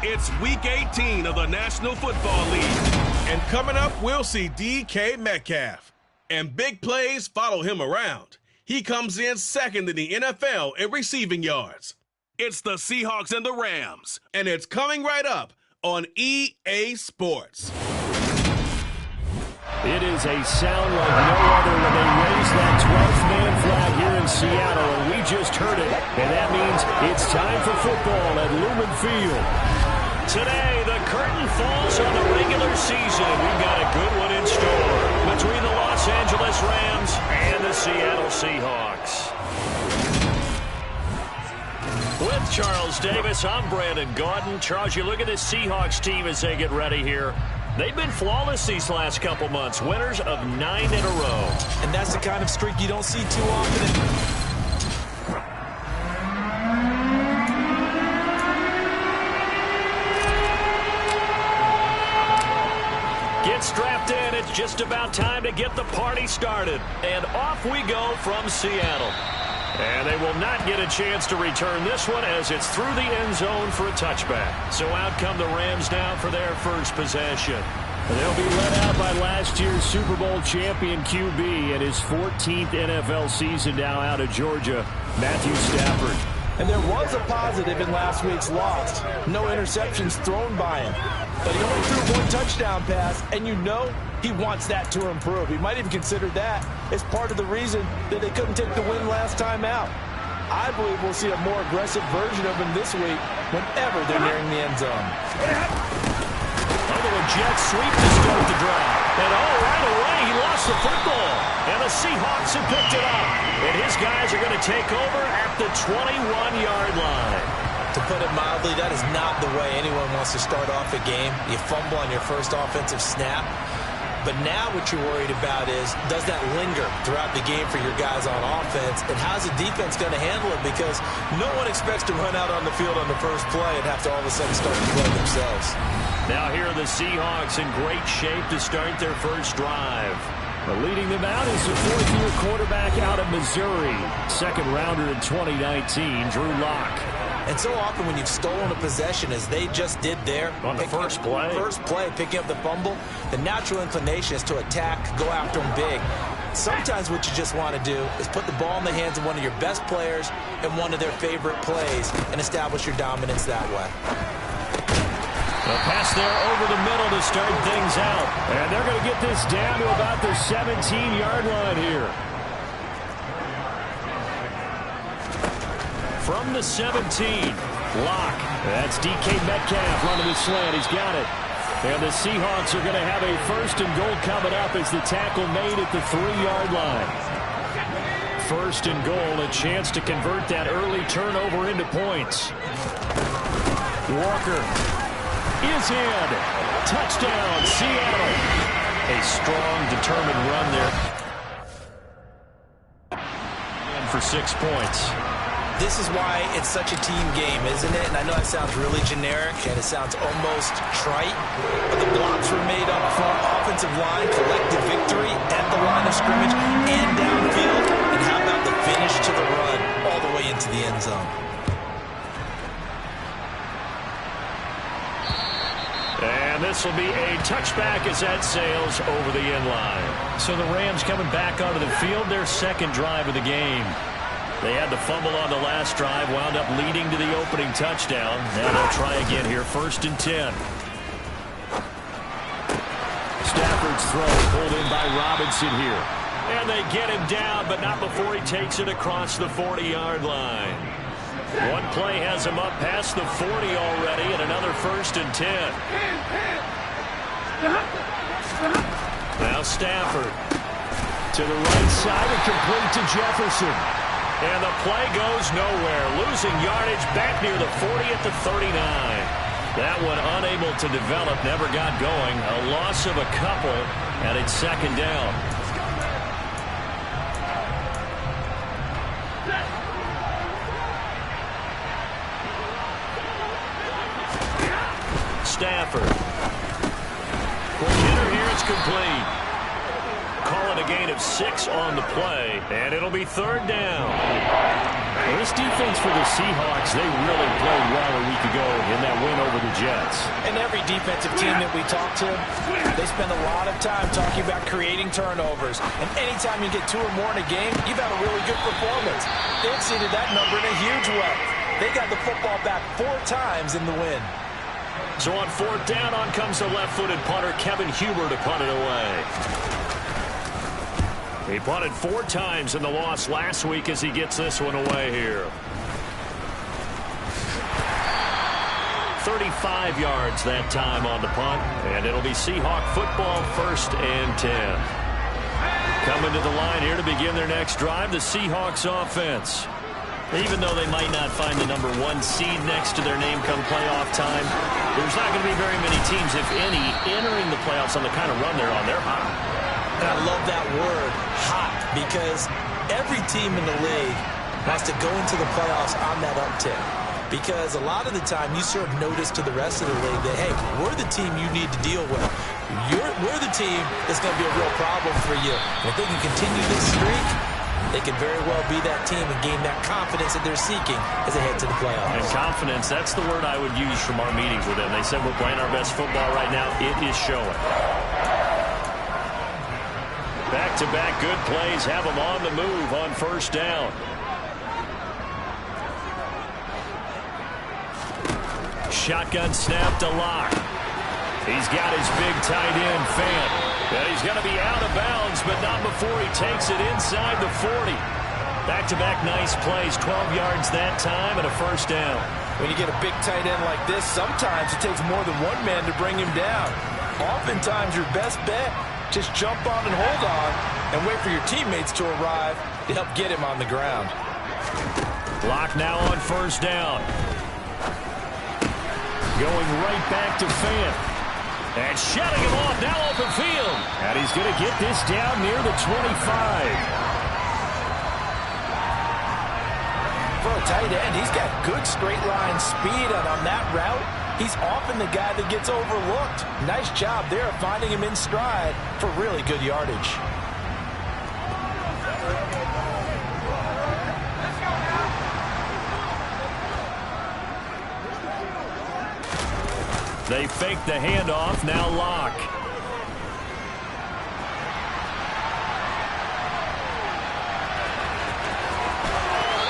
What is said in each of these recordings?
It's Week 18 of the National Football League. And coming up, we'll see DK Metcalf. And big plays follow him around. He comes in second in the NFL in receiving yards. It's the Seahawks and the Rams, and it's coming right up on EA Sports. It is a sound like no other when they raise that 12th man flag here in Seattle, and we just heard it. And that means it's time for football at Lumen Field. Today, the curtain falls on the regular season. We've got a good one in store between the Los Angeles Rams and the Seattle Seahawks. With Charles Davis, I'm Brandon Gaudin. Charles, you look at this Seahawks team as they get ready here. They've been flawless these last couple months, winners of 9 in a row. And that's the kind of streak you don't see too often. Get strapped in. It's just about time to get the party started. And off we go from Seattle. And they will not get a chance to return this one as it's through the end zone for a touchback. So out come the Rams now for their first possession. They'll be led out by last year's Super Bowl champion QB and his 14th NFL season now out of Georgia, Matthew Stafford. And there was a positive in last week's loss. No interceptions thrown by him. But he only threw 1 touchdown pass, and you know he wants that to improve. He might even consider that as part of the reason that they couldn't take the win last time out. I believe we'll see a more aggressive version of him this week whenever they're nearing the end zone. Under a jet sweep to start the drive. And right away he lost the football. And the Seahawks have picked it up. And his guys are going to take over at the 21-yard line. To put it mildly, that is not the way anyone wants to start off a game. You fumble on your first offensive snap. But now what you're worried about is, does that linger throughout the game for your guys on offense? And how's the defense going to handle it? Because no one expects to run out on the field on the first play and have to all of a sudden start to play themselves. Now here are the Seahawks in great shape to start their first drive. But leading them out is the fourth-year quarterback out of Missouri. Second rounder in 2019, Drew Lock. And so often when you've stolen a possession, as they just did there, on the first play, picking up the fumble, the natural inclination is to attack, go after them big. Sometimes what you just want to do is put the ball in the hands of one of your best players in one of their favorite plays and establish your dominance that way. A pass there over the middle to start things out. And they're going to get this down to about the 17-yard line here. From the 17, Lock. That's DK Metcalf running the slant. He's got it. And the Seahawks are going to have a first and goal coming up as the tackle made at the 3-yard line. First and goal, a chance to convert that early turnover into points. Walker is in. Touchdown, Seattle. A strong, determined run there. And for 6 points. This is why it's such a team game, isn't it? And I know that sounds really generic and it sounds almost trite, but the blocks were made up front, offensive line, collective victory at the line of scrimmage and downfield. And how about the finish to the run all the way into the end zone? And this will be a touchback as that sails over the end line. So the Rams coming back onto the field, their second drive of the game. They had the fumble on the last drive, wound up leading to the opening touchdown. Now they'll try again here, first and 10. Stafford's throw pulled in by Robinson here. And they get him down, but not before he takes it across the 40-yard line. One play has him up past the 40 already, and another first and 10. Now Stafford to the right side and complete to Jefferson. And the play goes nowhere. Losing yardage back near the 40 at the 39. That one unable to develop, never got going. A loss of a couple, and it's second down. Stafford. Quick hitter here, it's complete. call it a gain of 6 on the play, and it'll be 3rd down. Well, this defense for the Seahawks, they really played well a week ago in that win over the Jets. And every defensive team that we talk to, they spend a lot of time talking about creating turnovers. And anytime you get 2 or more in a game, you've had a really good performance. They exceeded that number in a huge way. They got the football back 4 times in the win. So on 4th down, on comes the left-footed punter, Kevin Huber, to punt it away. He punted 4 times in the loss last week as he gets this one away here. 35 yards that time on the punt, and it'll be Seahawk football, 1st and 10. Coming to the line here to begin their next drive, the Seahawks offense. Even though they might not find the number 1 seed next to their name come playoff time, there's not going to be very many teams, if any, entering the playoffs on the kind of run they're on. They're hot. And I love that word, hot, because every team in the league wants to go into the playoffs on that uptick. Because a lot of the time you serve notice to the rest of the league that, hey, we're the team you need to deal with. We're the team that's going to be a real problem for you. And if they can continue this streak, they can very well be that team and gain that confidence that they're seeking as they head to the playoffs. And confidence, that's the word I would use from our meetings with them. They said we're playing our best football right now. It is showing. Back-to-back good plays have them on the move on 1st down. Shotgun snap to Locke. He's got his big tight end, Fant. And he's going to be out of bounds, but not before he takes it inside the 40. Back-to-back nice plays, 12 yards that time and a 1st down. When you get a big tight end like this, sometimes it takes more than one man to bring him down. Oftentimes your best bet, just jump on and hold on and wait for your teammates to arrive to help get him on the ground. Locke now on 1st down. Going right back to Fant. And shutting him off, now open field. And he's going to get this down near the 25. For a tight end, he's got good straight line speed, and on that route, he's often the guy that gets overlooked. Nice job there of finding him in stride for really good yardage. They fake the handoff, now Locke.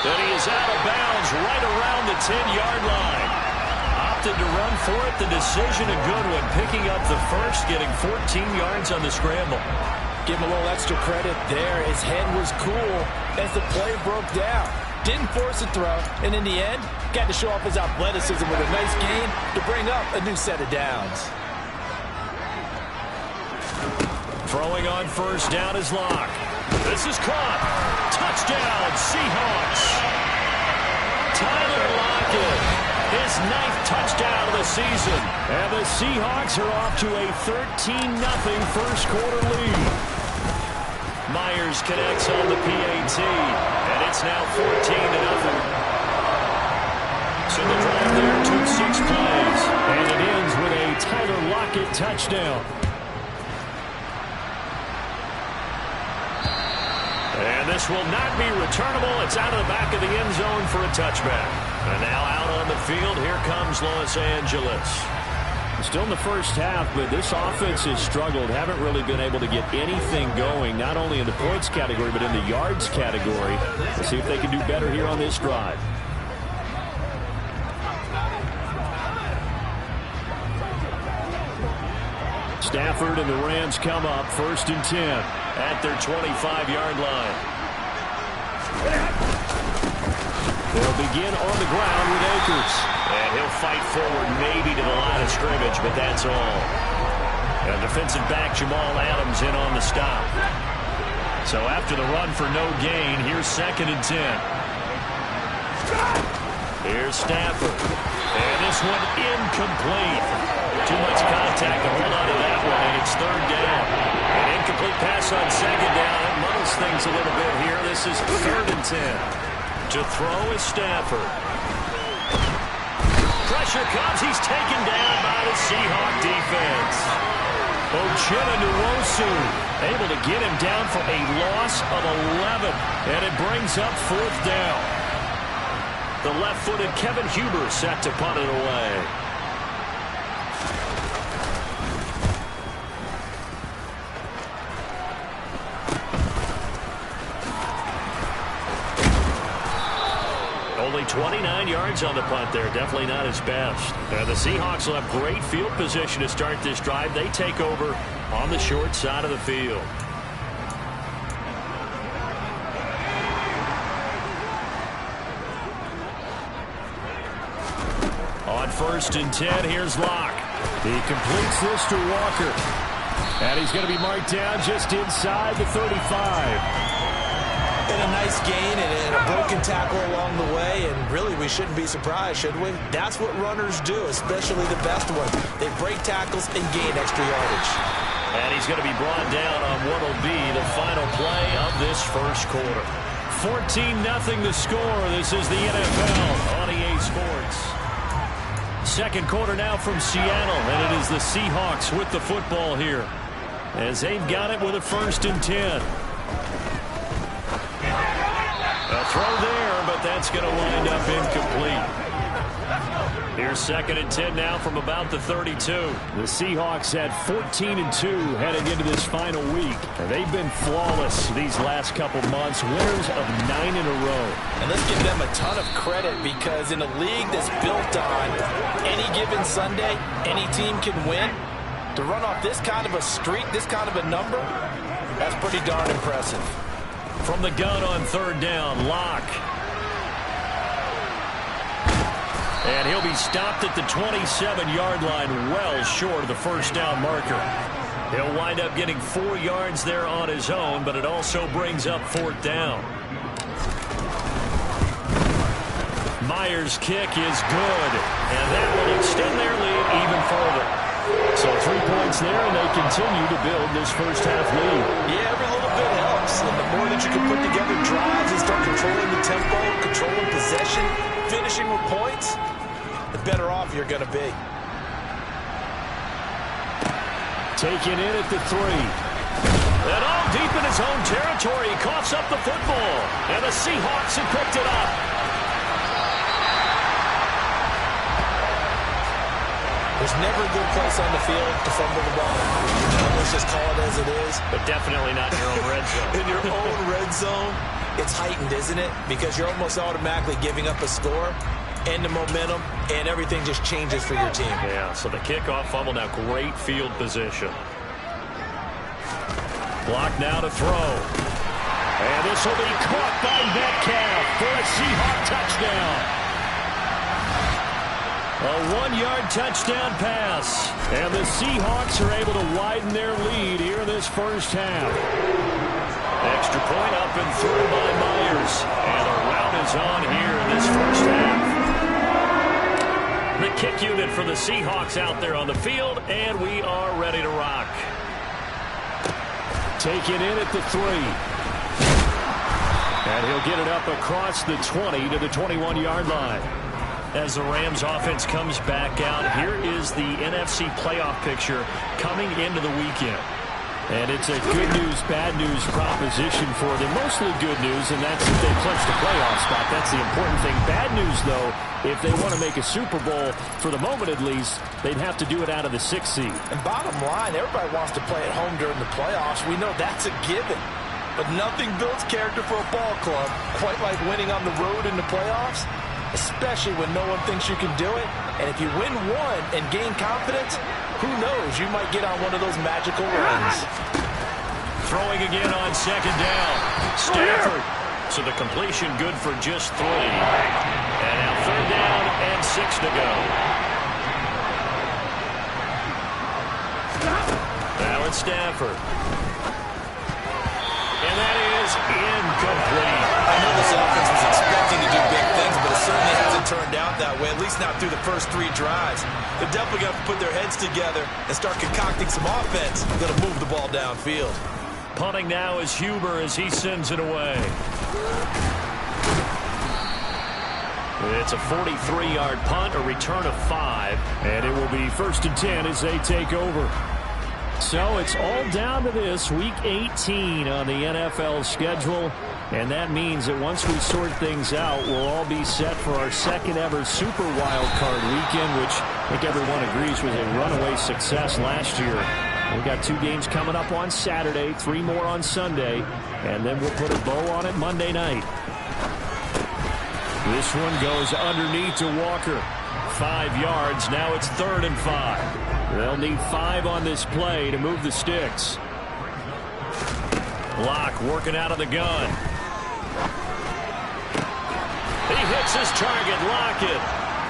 And he is out of bounds right around the 10-yard line. Opted to run for it, the decision a good one. Picking up the first, getting 14 yards on the scramble. Give him a little extra credit there. His head was cool as the play broke down. Didn't force a throw, and in the end, got to show off his athleticism with a nice gain to bring up a new set of downs. Throwing on 1st down is Locke. This is caught. Touchdown, Seahawks. Tyler Lockett, his 9th touchdown of the season. And the Seahawks are off to a 13-0 first-quarter lead. Myers connects on the PAT, and it's now 14-0. So the drive there took 6 plays, and it ends with a Tyler Lockett touchdown. And this will not be returnable. It's out of the back of the end zone for a touchback. And now out on the field, here comes Los Angeles. Still in the first half, but this offense has struggled. Haven't really been able to get anything going, not only in the points category, but in the yards category. Let's see if they can do better here on this drive. Stafford and the Rams come up 1st and 10 at their 25-yard line. They'll begin on the ground with Akers. And he'll fight forward maybe to the line of scrimmage, but that's all. And defensive back Jamal Adams in on the stop. So after the run for no gain, here's 2nd and 10. Here's Stafford. And this one incomplete. Too much contact to hold on to that one, and it's 3rd down. An incomplete pass on 2nd down. That muddles things a little bit here. This is 3rd and 10. To throw is Stafford. Pressure comes. He's taken down by the Seahawk defense. Nwosu able to get him down for a loss of 11, and it brings up 4th down. The left-footed Kevin Huber set to punt it away. Only 29 yards on the punt there. Definitely not his best. The Seahawks will have great field position to start this drive. They take over on the short side of the field. On 1st and 10, here's Locke. He completes this to Walker. And he's going to be marked down just inside the 35. And a nice gain and a broken tackle along the way, and really we shouldn't be surprised, should we? That's what runners do, especially the best ones. They break tackles and gain extra yardage. And he's going to be brought down on what will be the final play of this first quarter. 14-0 the score. This is the NFL on EA Sports. Second quarter now from Seattle, and it is the Seahawks with the football here, as they've got it with a 1st and 10. A throw there, but that's going to wind up incomplete. Here's 2nd and 10 now from about the 32. The Seahawks had 14-2 heading into this final week. And they've been flawless these last couple months, winners of 9 in a row. And let's give them a ton of credit, because in a league that's built on any given Sunday, any team can win. To run off this kind of a streak, this kind of a number, that's pretty darn impressive. From the gun on 3rd down, Locke. And he'll be stopped at the 27-yard line, well short of the 1st down marker. He'll wind up getting 4 yards there on his own, but it also brings up 4th down. Myers' kick is good, and that will extend their lead even further. So 3 points there, and they continue to build this first half lead. Yeah, every little bit helps. And the more that you can put together drives and start controlling the tempo, controlling possession, finishing with points, the better off you're going to be. Taken in at the 3. And all deep in his own territory, he coughs up the football. And the Seahawks have picked it up. There's never a good place on the field to fumble the ball. Let's just call it as it is. But definitely not in your own red zone. In your own red zone, it's heightened, isn't it? Because you're almost automatically giving up a score and the momentum, and everything just changes for your team. Yeah, so the kickoff fumble, now great field position. Block now to throw. And this will be caught by Metcalf for a Seahawk touchdown. A 1-yard touchdown pass. And the Seahawks are able to widen their lead here in this first half. Extra point up and through by Myers. And the rout is on here in this first half. The kick unit for the Seahawks out there on the field, and we are ready to rock. Taken in at the 3. And he'll get it up across the 20 to the 21-yard line. As the Rams offense comes back out, here is the NFC playoff picture coming into the weekend. And it's a good news, bad news proposition for them. Mostly good news, and that's if they clinch the playoff spot. That's the important thing. Bad news, though, if they want to make a Super Bowl, for the moment at least, they'd have to do it out of the 6th seed. And bottom line, everybody wants to play at home during the playoffs. We know that's a given. But nothing builds character for a ball club quite like winning on the road in the playoffs, especially when no one thinks you can do it. And if you win one and gain confidence, who knows? You might get on one of those magical runs. Throwing again on 2nd down. Stafford. So the completion good for just 3. And now 3rd down and 6 to go. Now it's Stafford. And that is incomplete. I know this offense was expecting to do big things, but it certainly hasn't turned out that way, at least not through the first 3 drives. They're definitely going to put their heads together and start concocting some offense that'll move the ball downfield. Punting now is Huber as he sends it away. It's a 43-yard punt, a return of 5, and it will be 1st and 10 as they take over. So it's all down to this, Week 18 on the NFL schedule. And that means that once we sort things out, we'll all be set for our second ever Super Wild Card weekend, which I think everyone agrees was a runaway success last year. We've got 2 games coming up on Saturday, 3 more on Sunday, and then we'll put a bow on it Monday night. This one goes underneath to Walker. 5 yards. Now it's 3rd and 5. They'll need 5 on this play to move the sticks. Locke working out of the gun. He hits his target, Lockett.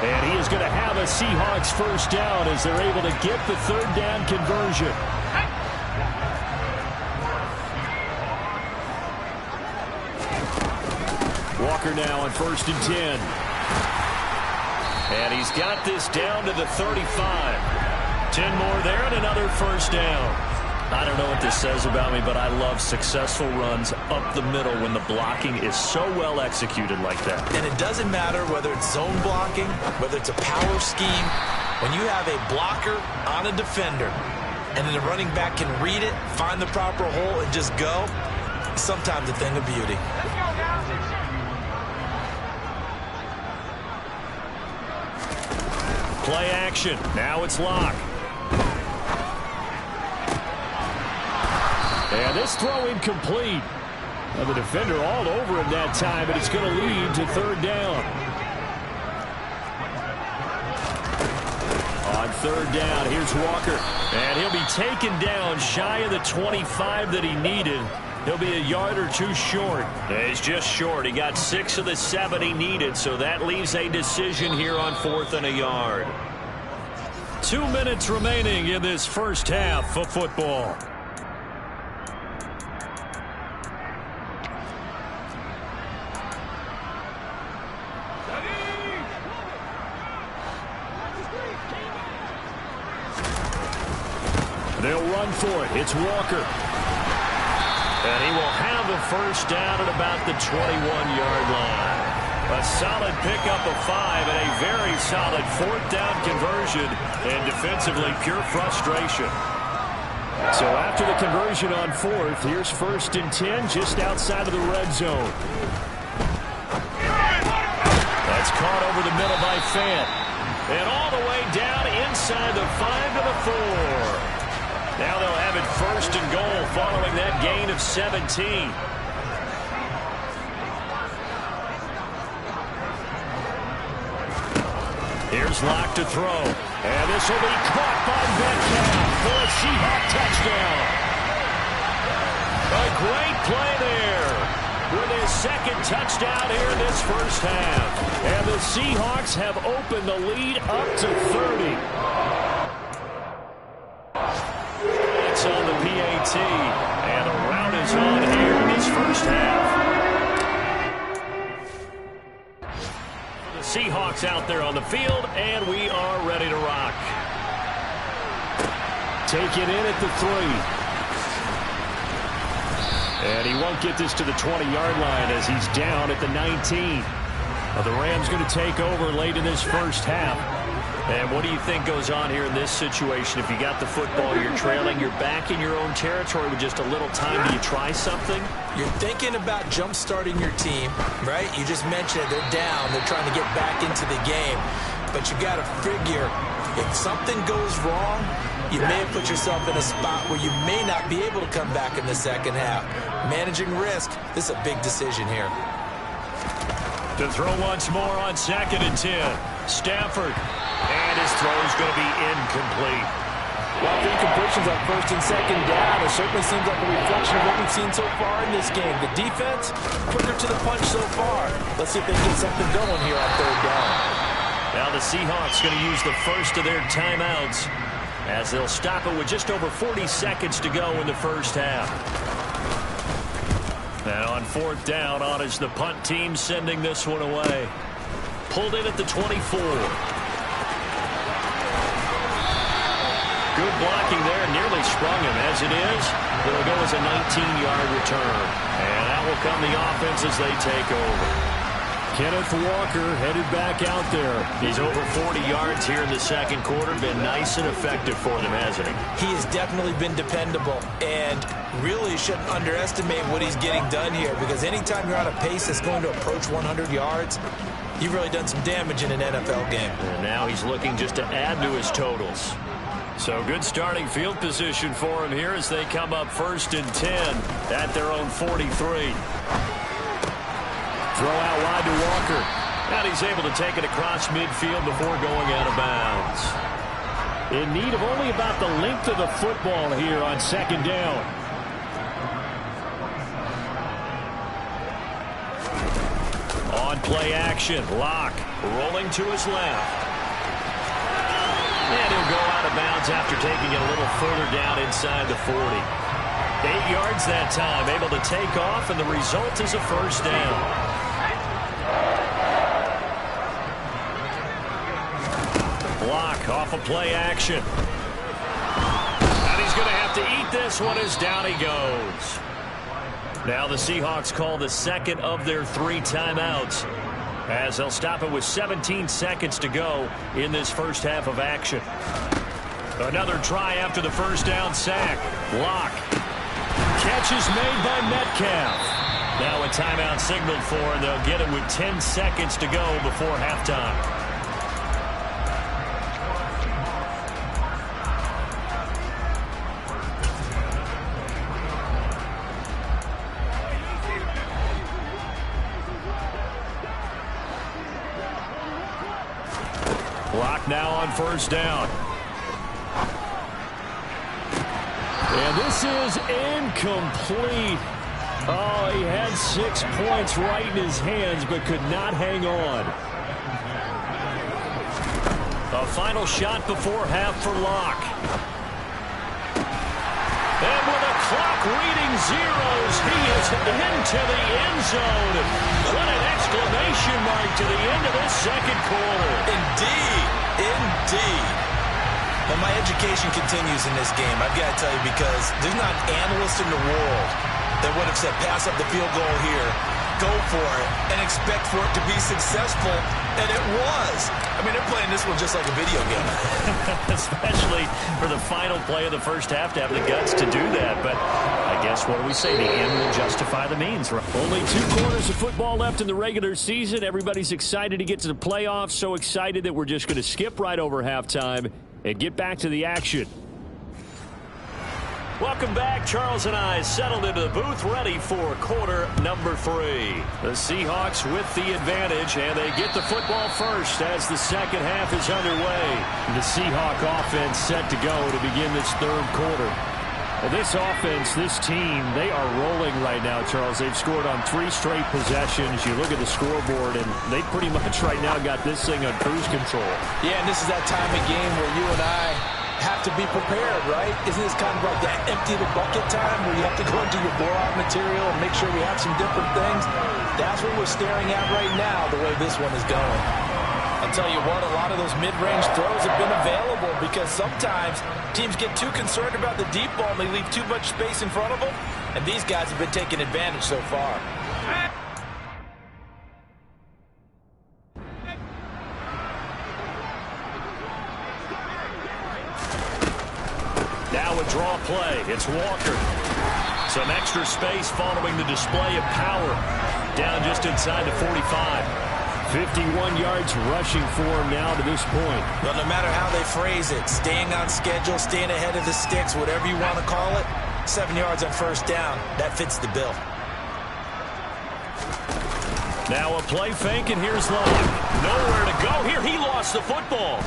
And he is going to have a Seahawks first down as they're able to get the 3rd down conversion. Walker now on 1st and 10. And he's got this down to the 35. 10 more there and another first down. I don't know what this says about me, but I love successful runs up the middle when the blocking is so well executed like that. And it doesn't matter whether it's zone blocking, whether it's a power scheme. When you have a blocker on a defender and then the running back can read it, find the proper hole, and just go, sometimes a thing of beauty. Play action. Now it's Locke. And this throw incomplete. Now the defender all over him that time, but it's going to lead to 3rd down. On 3rd down, here's Walker. And he'll be taken down shy of the 25 that he needed. He'll be a yard or 2 short. He's just short. He got 6 of the 7 he needed, so that leaves a decision here on 4th and a yard. 2 minutes remaining in this first half of football. They'll run for it. It's Walker. And he will have the first down at about the 21-yard line. A solid pickup of 5 and a very solid 4th down conversion. And defensively, pure frustration. So after the conversion on 4th, here's 1st and 10 just outside of the red zone. That's caught over the middle by Fant. And all the way down inside the 5 to the 4. Now they'll have it 1st and goal following that gain of 17. Here's Locke to throw. And this will be caught by Metcalf for a Seahawk touchdown. A great play there with his 2nd touchdown here in this first half. And the Seahawks have opened the lead up to 30. On the PAT, and a rout is on here in this first half. The Seahawks out there on the field, and we are ready to rock. Take it in at the 3. And he won't get this to the 20-yard line as he's down at the 19. Well, the Rams going to take over late in this first half. And what do you think goes on here in this situation? If you got the football, you're trailing, you're back in your own territory with just a little time. Do you try something? You're thinking about jump-starting your team, right? You just mentioned it. They're down. They're trying to get back into the game. But you got to figure, if something goes wrong, you may have put yourself in a spot where you may not be able to come back in the second half. Managing risk, this is a big decision here. To throw once more on 2nd and 10. Stafford. And his throw is going to be incomplete. Well, the incompletions on 1st and 2nd down, it certainly seems like a reflection of what we've seen so far in this game. The defense, quicker to the punch so far. Let's see if they can get something going here on 3rd down. Now the Seahawks going to use the first of their timeouts as they'll stop it with just over 40 seconds to go in the first half. And on 4th down, on is the punt team sending this one away. Pulled in at the 24. Good blocking there, nearly sprung him. As it is, it'll go as a 19-yard return. And that will come the offense as they take over. Kenneth Walker headed back out there. He's over 40 yards here in the second quarter. Been nice and effective for them, hasn't he? He has definitely been dependable, and really shouldn't underestimate what he's getting done here, because anytime you're on a pace that's going to approach 100 yards, you've really done some damage in an NFL game. And now he's looking just to add to his totals. So good starting field position for him here as they come up 1st and 10 at their own 43. Throw out wide to Walker. And he's able to take it across midfield before going out of bounds. In need of only about the length of the football here on 2nd down. On play action, Locke rolling to his left. And he'll go out of bounds after taking it a little further down inside the 40. 8 yards that time, able to take off, and the result is a 1st down. Block off a play action. And he's going to have to eat this one as down he goes. Now the Seahawks call the second of their 3 timeouts, as they'll stop it with 17 seconds to go in this first half of action. Another try after the 1st down sack. Block. Catch is made by Metcalf. Now a timeout signaled for, and they'll get it with 10 seconds to go before halftime. Block now on 1st down. And this is incomplete. Oh, he had 6 points right in his hands, but could not hang on. A final shot before half for Locke. And with a clock reading zeros, he is into the end zone. What an exclamation mark to the end of this second quarter. Indeed. Indeed. And my education continues in this game, I've got to tell you, because there's not an analyst in the world that would have said pass up the field goal here, go for it, and expect for it to be successful, and it was. I mean, they're playing this one just like a video game. Especially for the final play of the first half to have the guts to do that. But I guess, what do we say? The end will justify the means. Right? Only 2 quarters of football left in the regular season. Everybody's excited to get to the playoffs. So excited that we're just going to skip right over halftime and get back to the action. Welcome back. Charles and I settled into the booth, ready for quarter number 3. The Seahawks with the advantage, and they get the football first as the second half is underway. The Seahawk offense set to go to begin this 3rd quarter. Well, this offense, this team, they are rolling right now, Charles. They've scored on 3 straight possessions. You look at the scoreboard, and they pretty much right now got this thing on cruise control. Yeah, and this is that time of game where you and I have to be prepared, right? Isn't this kind of like that empty the bucket time where you have to go into your blowout material and make sure we have some different things? That's what we're staring at right now, the way this one is going. I'll tell you what, a lot of those mid-range throws have been available, because sometimes teams get too concerned about the deep ball and they leave too much space in front of them, and these guys have been taking advantage so far. Now a draw play. It's Walker. Some extra space following the display of power. Down just inside the 45. 51 yards rushing for him now to this point. Well, no matter how they phrase it, staying on schedule, staying ahead of the sticks, whatever you want to call it, 7 yards on 1st down, that fits the bill. Now a play fake, and here's Locke. Nowhere to go here. He lost the football.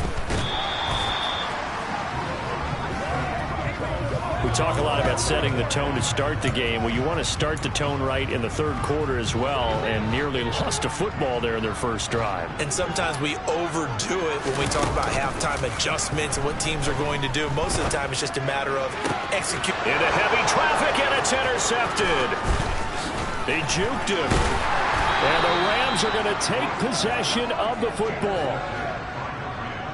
We talk a lot about setting the tone to start the game. Well, you want to start the tone right in the 3rd quarter as well, and nearly lost a football there in their first drive. And sometimes we overdo it when we talk about halftime adjustments and what teams are going to do. Most of the time, it's just a matter of execute. Into heavy traffic, and it's intercepted. They juked him. And the Rams are going to take possession of the football.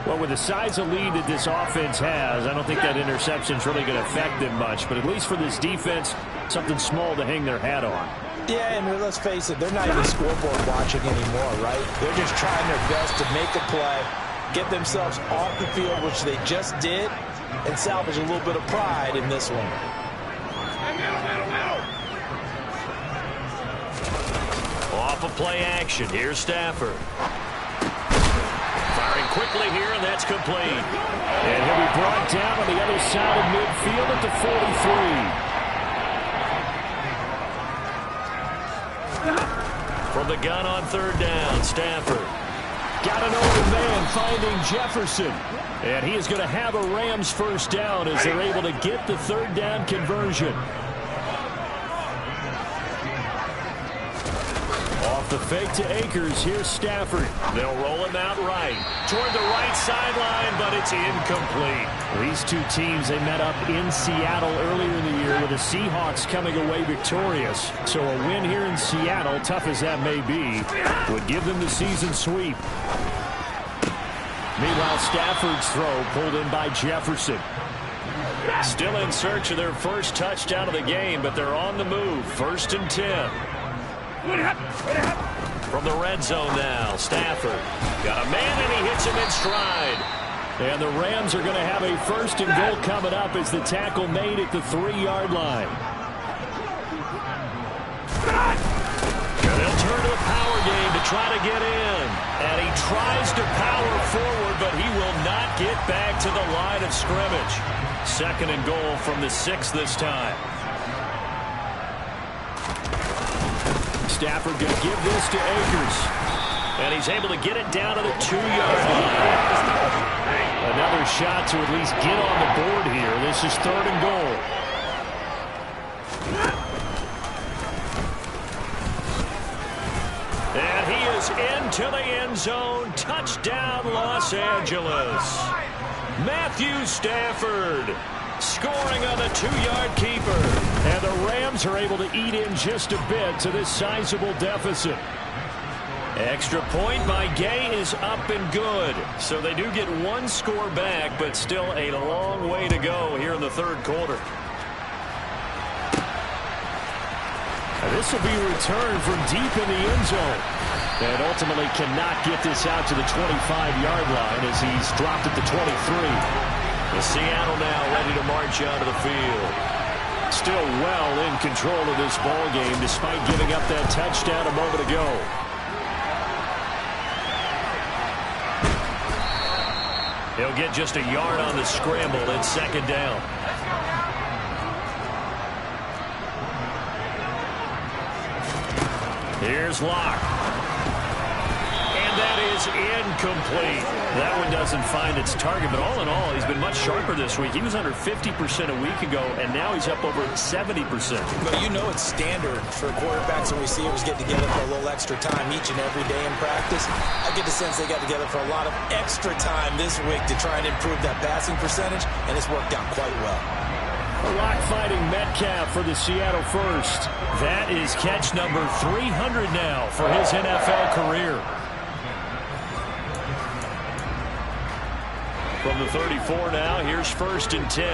Well, with the size of lead that this offense has, I don't think that interception is really going to affect them much. But at least for this defense, something small to hang their hat on. Yeah, and let's face it, they're not even scoreboard watching anymore, right? They're just trying their best to make a play, get themselves off the field, which they just did, and salvage a little bit of pride in this one. Off of play action, here's Stafford. Firing quickly here, and that's complete. And he'll be brought down on the other side of midfield at the 43. From the gun on third down, Stafford. Got an open man finding Jefferson. And he is going to have a Rams first down as they're able to get the third down conversion. Off the fake to Akers, here's Stafford. They'll roll him out right. Toward the right sideline, but it's incomplete. These two teams, they met up in Seattle earlier in the year with the Seahawks coming away victorious. So a win here in Seattle, tough as that may be, would give them the season sweep. Meanwhile, Stafford's throw pulled in by Jefferson. Still in search of their first touchdown of the game, but they're on the move. 1st and 10. From the red zone now, Stafford. Got a man, and he hits him in stride. And the Rams are going to have a 1st and goal coming up as the tackle made at the 3-yard line. And they'll turn to the power game to try to get in. And he tries to power forward, but he will not get back to the line of scrimmage. 2nd and goal from the 6 this time. Stafford going to give this to Akers. And he's able to get it down to the 2-yard line. Another shot to at least get on the board here. This is 3rd and goal. And he is into the end zone. Touchdown, Los Angeles. Matthew Stafford scoring on the 2-yard keeper. And the Rams are able to eat in just a bit to this sizable deficit. Extra point by Gay is up and good. So they do get 1 score back, but still a long way to go here in the 3rd quarter. This will be returned from deep in the end zone. And ultimately cannot get this out to the 25-yard line as he's dropped at the 23. The Seattle now ready to march onto the field. Still well in control of this ball game despite giving up that touchdown a moment ago. He'll get just a yard on the scramble at 2nd down. Here's Locke. And that is incomplete. That one doesn't find its target, but all in all, he's been much sharper this week. He was under 50% a week ago, and now he's up over 70%. But you know it's standard for quarterbacks and receivers get together for a little extra time each and every day in practice. I get the sense they got together for a lot of extra time this week to try and improve that passing percentage, and it's worked out quite well. Locke fighting Metcalf for the Seattle first. That is catch number 300 now for his NFL career. From the 34 now, here's 1st and 10.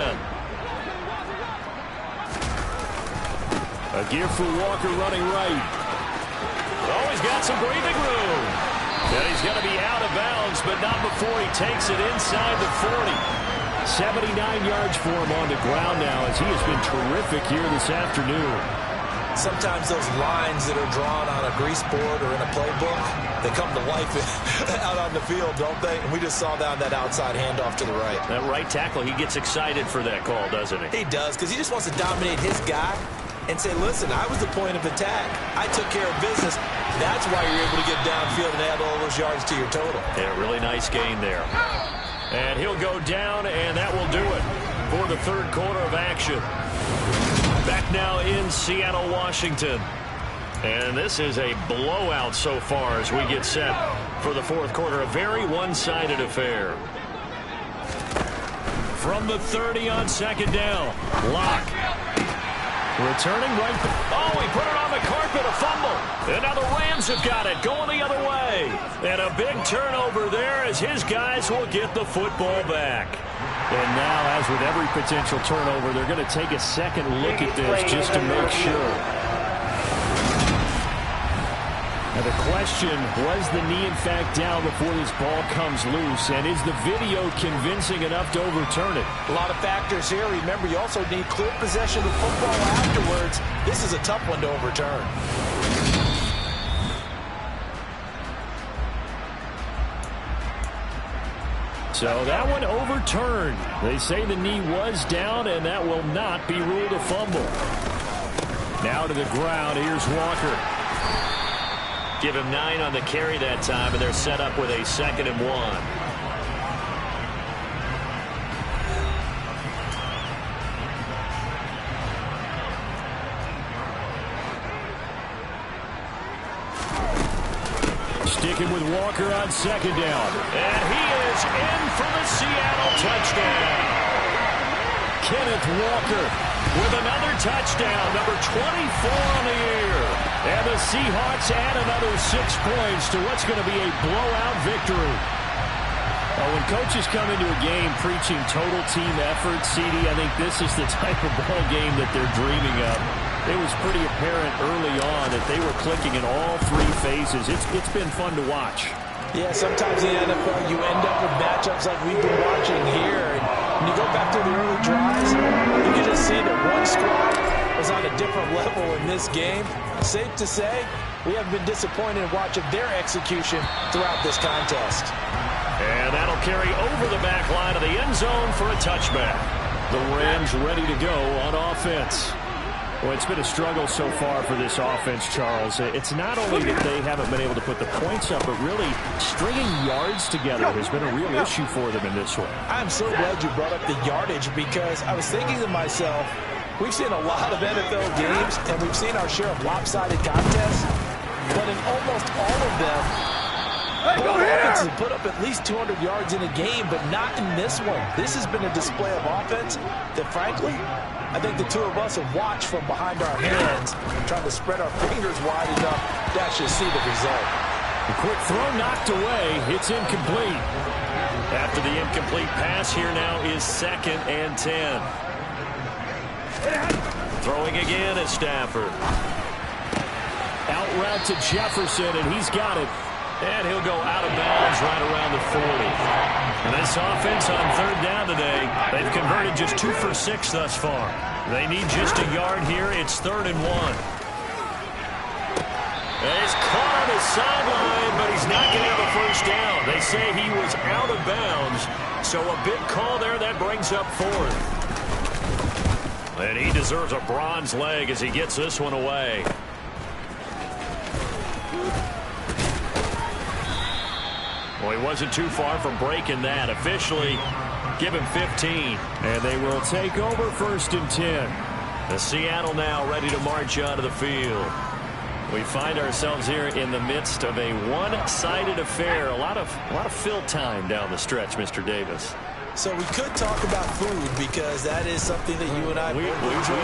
A give for Walker running right. Oh, he's got some breathing room. And he's going to be out of bounds, but not before he takes it inside the 40. 79 yards for him on the ground now as he has been terrific here this afternoon. Sometimes those lines that are drawn on a grease board or in a playbook, they come to life out on the field, don't they? And we just saw that outside handoff to the right. That right tackle, he gets excited for that call, doesn't he? He does, because he just wants to dominate his guy and say, listen, I was the point of attack. I took care of business. That's why you're able to get downfield and add all those yards to your total. Yeah, really nice gain there. And he'll go down, and that will do it for the 3rd quarter of action. Back now in Seattle, Washington. And this is a blowout so far as we get set for the 4th quarter. A very one-sided affair. From the 30 on 2nd down, Locke. Returning right. Oh, he put it on the carpet, a fumble. And now the Rams have got it, going the other way. And a big turnover there as his guys will get the football back. And now, as with every potential turnover, they're going to take a second look at this just to make sure. Now the question, was the knee in fact down before this ball comes loose? And is the video convincing enough to overturn it? A lot of factors here. Remember, you also need clear possession of football afterwards. This is a tough one to overturn. So that one overturned. They say the knee was down, and that will not be ruled a fumble. Now to the ground. Here's Walker. Give him 9 on the carry that time, and they're set up with a 2nd and 1. Sticking with Walker on 2nd down. And he is in for the Seattle touchdown. Kenneth Walker with another touchdown, number 24 on the year. And the Seahawks add another 6 points to what's going to be a blowout victory. When coaches come into a game preaching total team effort, CD, I think this is the type of ball game that they're dreaming of. It was pretty apparent early on that they were clicking in all 3 phases. It's been fun to watch. Yeah, sometimes in the NFL you end up with matchups like we've been watching here. And when you go back to the early drives, you can just see that one squad was on a different level in this game. Safe to say, we have been disappointed in watching their execution throughout this contest. And that'll carry over the back line of the end zone for a touchback. The Rams ready to go on offense. Well, it's been a struggle so far for this offense, Charles. It's not only that they haven't been able to put the points up, but really stringing yards together has been a real issue for them in this one. I'm so glad you brought up the yardage, because I was thinking to myself, we've seen a lot of NFL games, and we've seen our share of lopsided contests, but in almost all of them, both offenses have put up at least 200 yards in a game, but not in this one. This has been a display of offense that, frankly, I think the two of us have watched from behind our hands, trying to spread our fingers wide enough to actually see the result. A quick throw knocked away. It's incomplete. After the incomplete pass, here now is 2nd and 10. Throwing again at Stafford. Out route to Jefferson, and he's got it. And he'll go out of bounds right around the 40. And this offense on 3rd down today, they've converted just 2 for 6 thus far. They need just a yard here. It's 3rd and 1. And he's caught on the sideline, but he's not going to have a first down. They say he was out of bounds. So a big call there. That brings up 4th. And he deserves a bronze leg as he gets this one away. Well, he wasn't too far from breaking that. Officially, give him 15. And they will take over 1st and 10. The Seattle now ready to march onto the field. We find ourselves here in the midst of a one-sided affair. A lot of fill time down the stretch, Mr. Davis. So we could talk about food, because that is something that you and I we enjoy.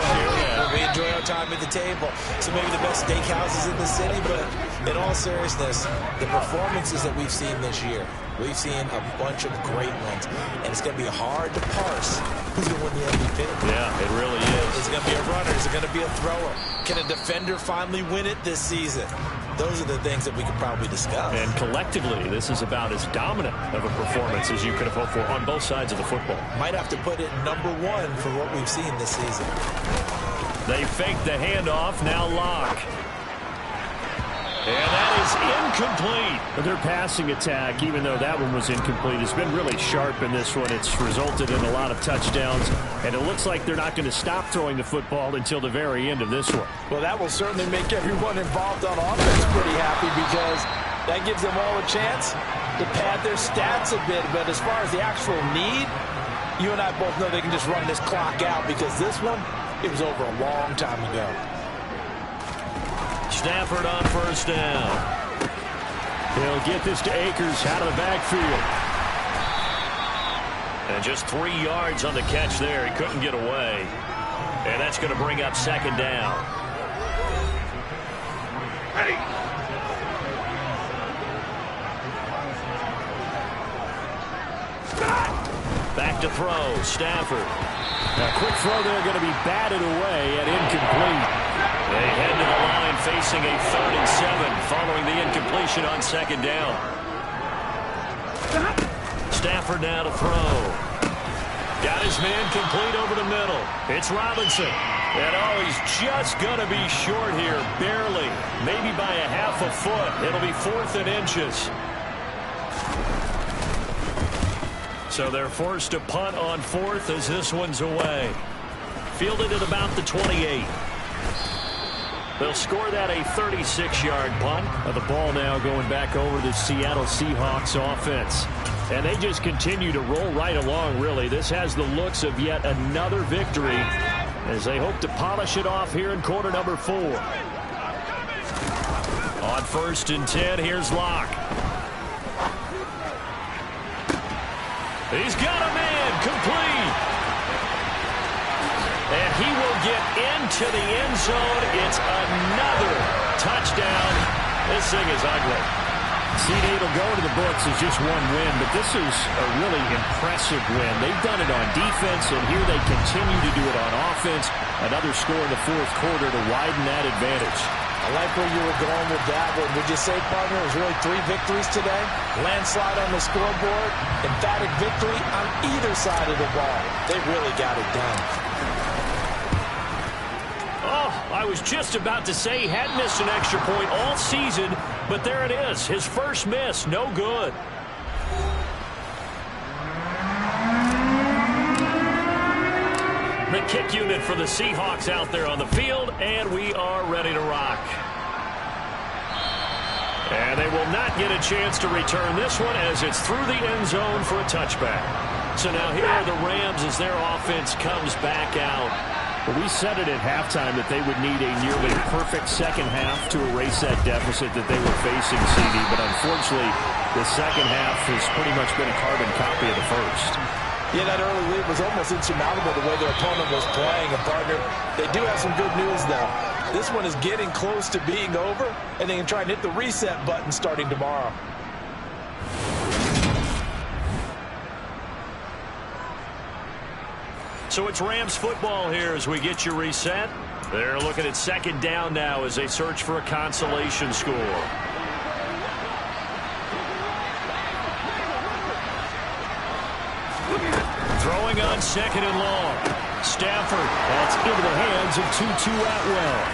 We enjoy our time at the table. So maybe the best steakhouses in the city, but in all seriousness, the performances that we've seen this year, we've seen a bunch of great ones, and it's going to be hard to parse who's going to win the MVP. Yeah, it really is. Is it going to be a runner? Is it going to be a thrower? Can a defender finally win it this season? Those are the things that we could probably discuss. And collectively, this is about as dominant of a performance as you could have hoped for on both sides of the football. Might have to put it number 1 for what we've seen this season. They fake the handoff, now Locke. And that is incomplete. Their passing attack, even though that one was incomplete, has been really sharp in this one. It's resulted in a lot of touchdowns, and it looks like they're not going to stop throwing the football until the very end of this one. Well, that will certainly make everyone involved on offense pretty happy, because that gives them all a chance to pad their stats a bit. But as far as the actual need, you and I both know they can just run this clock out, because this one, it was over a long time ago. Stafford on 1st down. He'll get this to Akers out of the backfield. And just 3 yards on the catch there. He couldn't get away. And that's going to bring up 2nd down. Ready. Back to throw. Stafford. A quick throw there, going to be batted away and incomplete. They head to the line facing a 3rd and 7 following the incompletion on 2nd down. Stafford now to throw. Got his man complete over the middle. It's Robinson. And oh, he's just going to be short here, barely. Maybe by a half a foot. It'll be 4th and inches. So they're forced to punt on 4th as this one's away. Fielded at about the 28. They'll score that a 36-yard punt. The ball now going back over the Seattle Seahawks offense. And they just continue to roll right along, really. This has the looks of yet another victory as they hope to polish it off here in quarter number 4. On 1st and 10, here's Locke. He's got a man complete. And he will get into the end zone. It's another touchdown. This thing is ugly. CD, it'll go to the books as just one win, but this is a really impressive win. They've done it on defense, and here they continue to do it on offense. Another score in the 4th quarter to widen that advantage. I like where you were going with that one. Would you say, partner, it was really 3 victories today? Landslide on the scoreboard, emphatic victory on either side of the ball. They really got it done. Oh, I was just about to say he had missed an extra point all season, but there it is. His first miss, no good. The kick unit for the Seahawks out there on the field, and we are ready to rock. And they will not get a chance to return this one as it's through the end zone for a touchback. So now here are the Rams as their offense comes back out. Well, we said it at halftime that they would need a nearly perfect second half to erase that deficit that they were facing, CD. But unfortunately, the second half has pretty much been a carbon copy of the first. Yeah, that early lead was almost insurmountable the way their opponent was playing. And, partner, they do have some good news, though. This one is getting close to being over, and they can try and hit the reset button starting tomorrow. So it's Rams football here as we get you reset. They're looking at 2nd down now as they search for a consolation score. Throwing on 2nd and long. Stafford. That's into the hands of Tutu Atwell.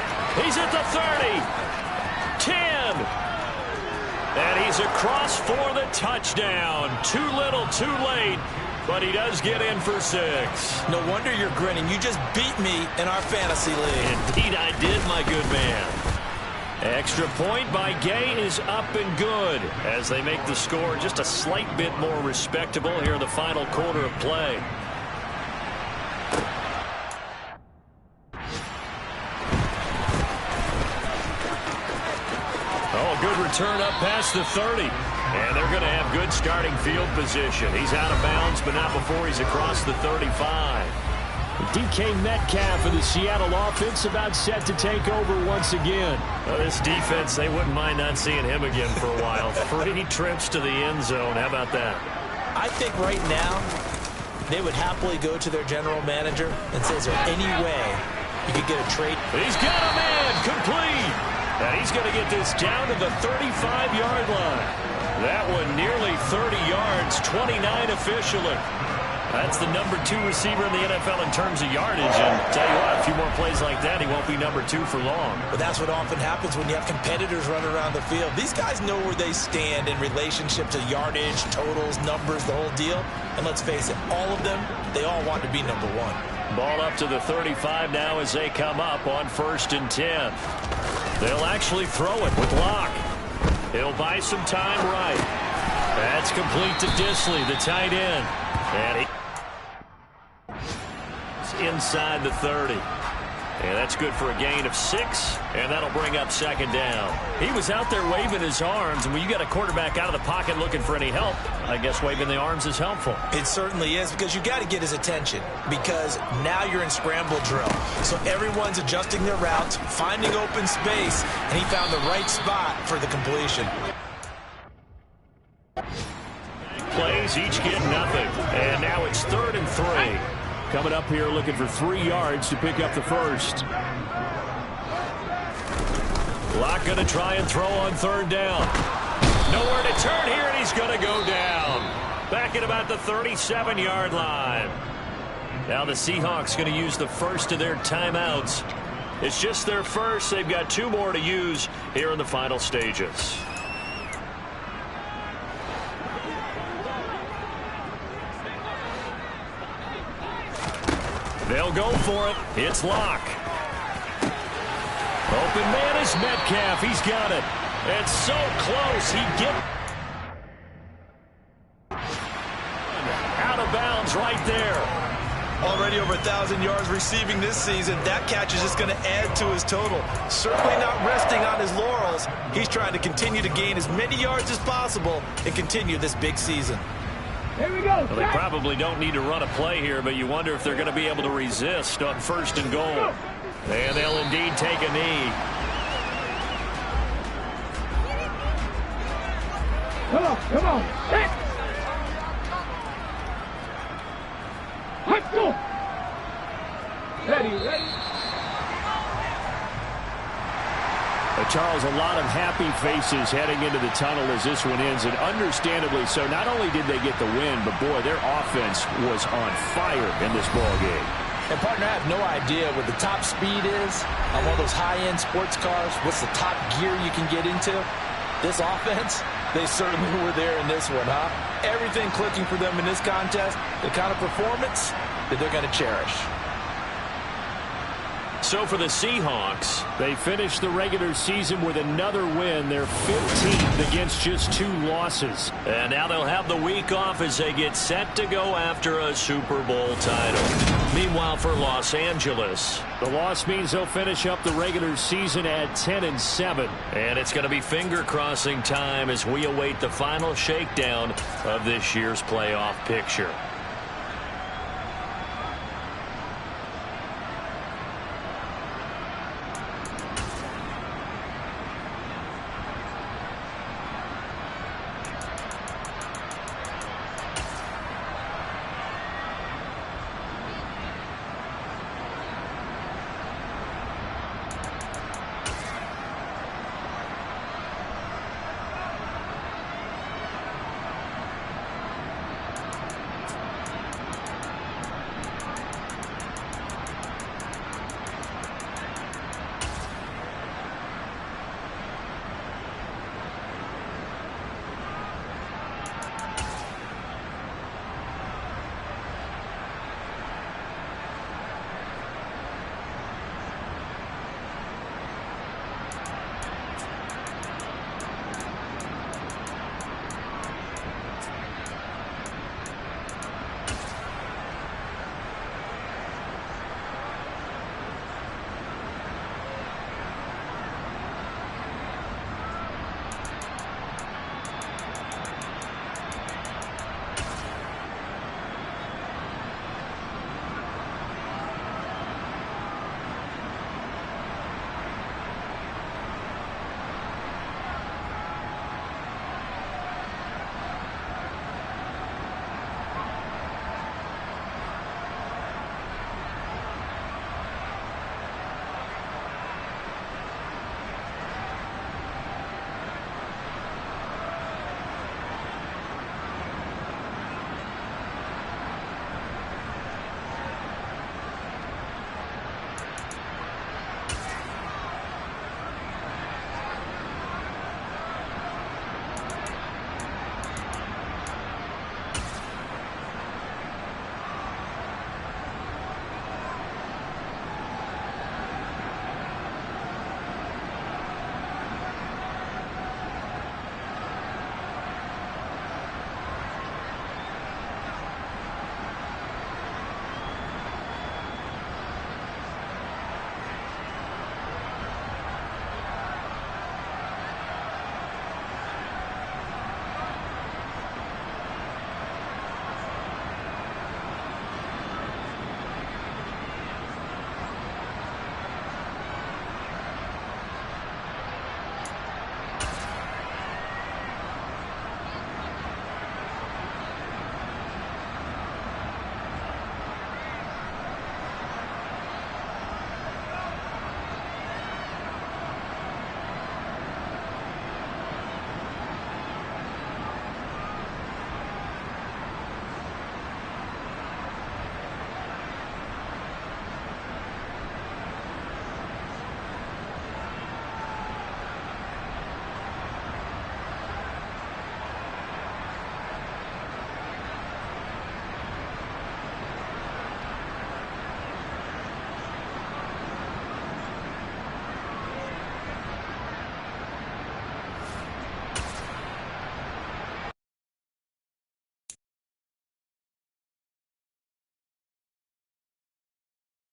He's at the 30. 10. And he's across for the touchdown. Too little, too late. But he does get in for 6. No wonder you're grinning. You just beat me in our fantasy league. Indeed I did, my good man. Extra point by Gay is up and good as they make the score just a slight bit more respectable here in the final quarter of play. Oh, good return up past the 30. And they're going to have good starting field position. He's out of bounds, but not before he's across the 35. DK Metcalf of the Seattle offense about set to take over once again. Well, this defense, they wouldn't mind not seeing him again for a while. 3 trips to the end zone. How about that? I think right now they would happily go to their general manager and say, is there any way you could get a trade? He's got a man complete. And he's going to get this down to the 35-yard line. That one nearly 30 yards, 29 officially. That's the number 2 receiver in the NFL in terms of yardage. And tell you what, a few more plays like that, he won't be number 2 for long. But that's what often happens when you have competitors running around the field. These guys know where they stand in relationship to yardage, totals, numbers, the whole deal. And let's face it, all of them, they all want to be number 1. Ball up to the 35 now as they come up on 1st and 10. They'll actually throw it with Locke. He'll buy some time right. That's complete to Disley, the tight end. And he's inside the 30. And that's good for a gain of 6. And that'll bring up 2nd down. He was out there waving his arms. And when you got a quarterback out of the pocket looking for any help, I guess waving the arms is helpful. It certainly is, because you got to get his attention, because now you're in scramble drill. So everyone's adjusting their routes, finding open space, and he found the right spot for the completion. Plays each get nothing. And now it's 3rd and 3. Coming up here looking for 3 yards to pick up the first. Locke going to try and throw on third down. Nowhere to turn here, and he's going to go down. Back at about the 37-yard line. Now the Seahawks going to use the first of their timeouts. It's just their first. They've got 2 more to use here in the final stages. They'll go for it. It's Locke. Open man is Metcalf. He's got it. It's so close. He gets out of bounds right there. Already over 1,000 yards receiving this season. That catch is just going to add to his total. Certainly not resting on his laurels. He's trying to continue to gain as many yards as possible and continue this big season. Here we go. Well, they probably don't need to run a play here, but you wonder if they're going to be able to resist on first and goal. And they'll indeed take a knee. Come on, come on. Hey. Let's go. Ready, ready. Charles, a lot of happy faces heading into the tunnel as this one ends, and understandably so. Not only did they get the win, but boy, their offense was on fire in this ball game. And partner, I have no idea what the top speed is on one of those high-end sports cars. What's the top gear you can get into? This offense, they certainly were there in this one, huh? Everything clicking for them in this contest, the kind of performance that they're going to cherish. So for the Seahawks, they finished the regular season with another win. They're 15th against just 2 losses. and now they'll have the week off as they get set to go after a Super Bowl title. Meanwhile, for Los Angeles, the loss means they'll finish up the regular season at 10-7. And it's going to be finger-crossing time as we await the final shakedown of this year's playoff picture.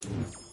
Set.